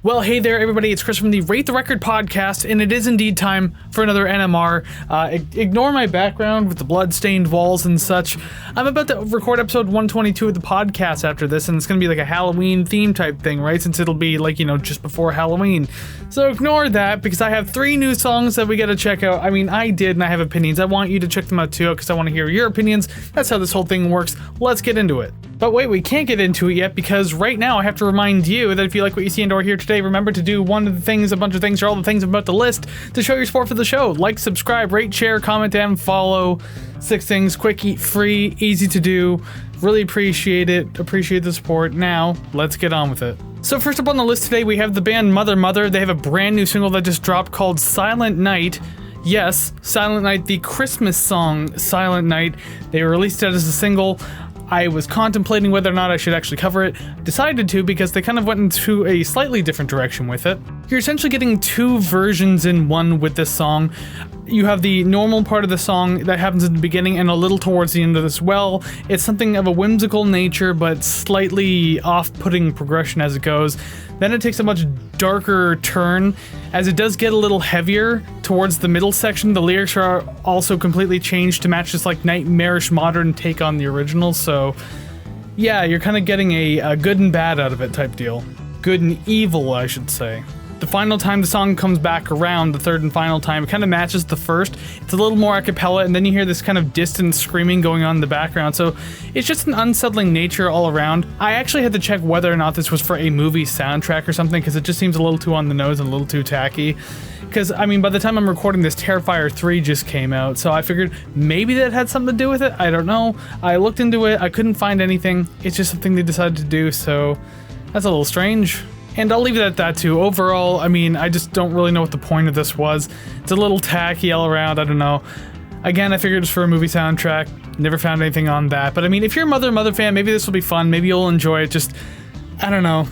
Well, hey there, everybody. It's Chris from the Rate the Record podcast, and it is indeed time for another NMR. Ignore my background with the blood-stained walls and such. I'm about to record episode 122 of the podcast after this, and it's going to be like a Halloween theme type thing, right? Since it'll be like, just before Halloween. So ignore that, because I have 3 new songs that we got to check out. I mean, I did, and I have opinions. I want you to check them out too, because I want to hear your opinions. That's how this whole thing works. Let's get into it. But wait, we can't get into it yet, because right now I have to remind you that if you like what you see and or hear today, remember to do one of the things, a bunch of things, or all the things I'm about to list to show your support for the show. Like, subscribe, rate, share, comment, and follow. 6 things, quick, free, easy to do. Really appreciate it. Appreciate the support. Now, let's get on with it. So first up on the list today, we have the band Mother Mother. They have a brand new single that just dropped called Silent Night. Yes, Silent Night, the Christmas song Silent Night. They released it as a single. I was contemplating whether or not I should actually cover it. Decided to, because they kind of went into a slightly different direction with it. You're essentially getting 2 versions in one with this song. You have the normal part of the song that happens in the beginning and a little towards the end of this. Well, it's something of a whimsical nature, but slightly off-putting progression as it goes. Then it takes a much darker turn, as it does get a little heavier towards the middle section. The lyrics are also completely changed to match this like nightmarish modern take on the original. So yeah, you're kind of getting a good and bad out of it type deal. Good and evil, I should say. The final time the song comes back around, the third and final time, it kind of matches the first. It's a little more a cappella, and then you hear this kind of distant screaming going on in the background, so it's just an unsettling nature all around. I actually had to check whether or not this was for a movie soundtrack or something, because it just seems a little too on the nose and a little too tacky. Because, I mean, by the time I'm recording this, Terrifier 3 just came out, so I figured maybe that had something to do with it. I don't know. I looked into it, I couldn't find anything. It's just something they decided to do, so that's a little strange. And I'll leave it at that too. Overall, I mean, I just don't really know what the point of this was. It's a little tacky all around, I don't know. Again, I figured it's for a movie soundtrack. Never found anything on that. But I mean, if you're a Mother fan, maybe this will be fun. Maybe you'll enjoy it. Just, I don't know.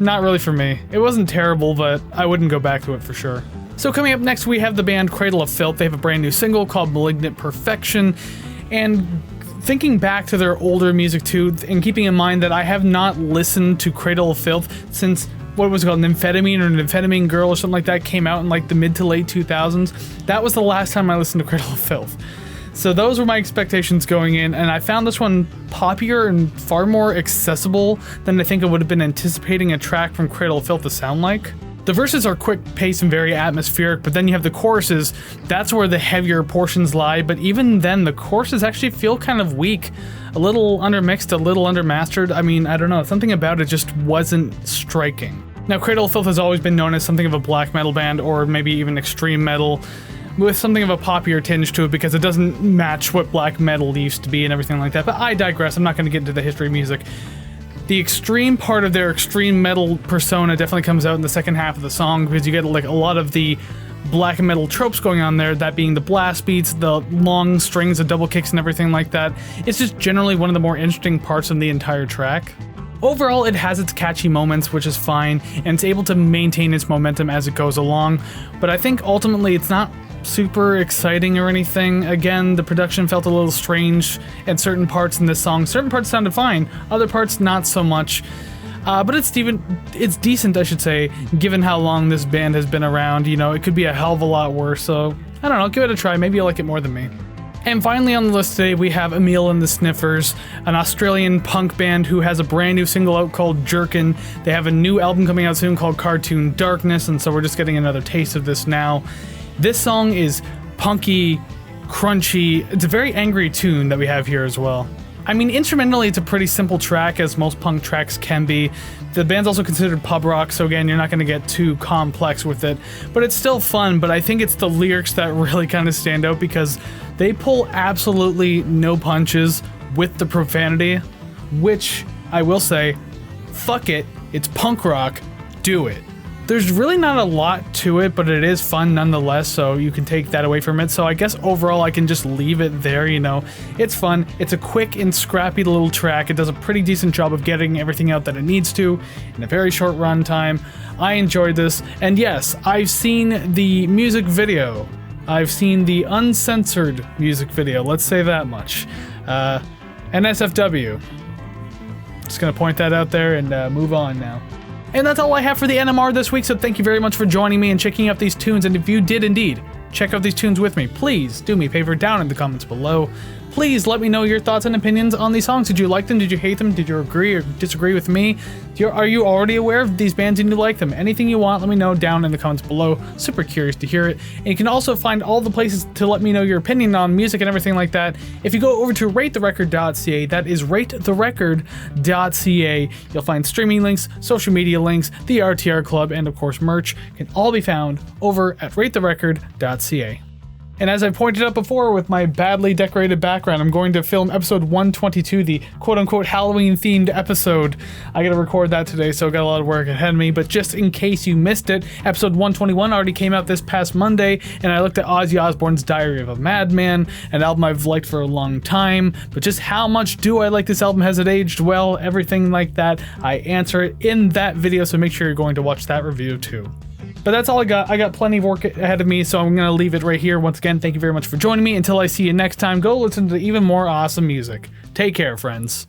Not really for me. It wasn't terrible, but I wouldn't go back to it for sure. So coming up next, we have the band Cradle of Filth. They have a brand new single called Malignant Perfection. And thinking back to their older music too, and keeping in mind that I have not listened to Cradle of Filth since, what was it called, Nymphetamine or Nymphetamine Girl or something like that came out in like the mid to late 2000s. That was the last time I listened to Cradle of Filth. So those were my expectations going in, and I found this one poppier and far more accessible than I think I would have been anticipating a track from Cradle of Filth to sound like. The verses are quick paced and very atmospheric, but then you have the choruses. That's where the heavier portions lie, but even then, the choruses actually feel kind of weak. A little undermixed, a little undermastered. I mean, I don't know, something about it just wasn't striking. Now, Cradle of Filth has always been known as something of a black metal band, or maybe even extreme metal, with something of a poppier tinge to it, because it doesn't match what black metal used to be and everything like that. But I digress, I'm not going to get into the history of music. The extreme part of their extreme metal persona definitely comes out in the second half of the song, because you get like a lot of the black metal tropes going on there, that being the blast beats, the long strings of double kicks and everything like that. It's just generally one of the more interesting parts of the entire track. Overall, it has its catchy moments, which is fine, and it's able to maintain its momentum as it goes along, but I think ultimately it's not super exciting or anything. Again, the production felt a little strange at certain parts in this song. Certain parts sounded fine, other parts not so much. But it's decent, I should say, given how long this band has been around. It could be a hell of a lot worse, so I don't know, give it a try. Maybe you'll like it more than me. And finally on the list today, we have Amyl and the Sniffers, an Australian punk band who has a brand new single out called Jerkin. They have a new album coming out soon called Cartoon Darkness, and so we're just getting another taste of this now. This song is punky, crunchy. It's a very angry tune that we have here as well. I mean, instrumentally, it's a pretty simple track, as most punk tracks can be. The band's also considered pub rock, so again, you're not going to get too complex with it. But it's still fun, but I think it's the lyrics that really kind of stand out, because they pull absolutely no punches with the profanity, which, I will say, fuck it, it's punk rock, do it. There's really not a lot to it, but it is fun nonetheless, so you can take that away from it. So I guess overall I can just leave it there, It's fun, it's a quick and scrappy little track. It does a pretty decent job of getting everything out that it needs to in a very short run time. I enjoyed this, and yes, I've seen the music video. I've seen the uncensored music video, let's say that much. NSFW. Just gonna point that out there and move on now. And that's all I have for the NMR this week, so thank you very much for joining me and checking out these tunes. And if you did indeed check out these tunes with me, please do me a favor down in the comments below. Please let me know your thoughts and opinions on these songs. Did you like them? Did you hate them? Did you agree or disagree with me? Are you already aware of these bands and you like them? Anything you want, let me know down in the comments below. Super curious to hear it. And you can also find all the places to let me know your opinion on music and everything like that if you go over to ratetherecord.ca. That is ratetherecord.ca. You'll find streaming links, social media links, the RTR Club, and of course merch can all be found over at ratetherecord.ca. And as I pointed out before with my badly decorated background, I'm going to film episode 122, the quote-unquote Halloween-themed episode. I gotta record that today, so I got a lot of work ahead of me, but just in case you missed it, episode 121 already came out this past Monday, and I looked at Ozzy Osbourne's Diary of a Madman, an album I've liked for a long time, but just how much do I like this album? Has it aged well? Everything like that. I answer it in that video, so make sure you're going to watch that review too. But that's all I got. I got plenty of work ahead of me, so I'm going to leave it right here. Once again, thank you very much for joining me. Until I see you next time, go listen to even more awesome music. Take care, friends.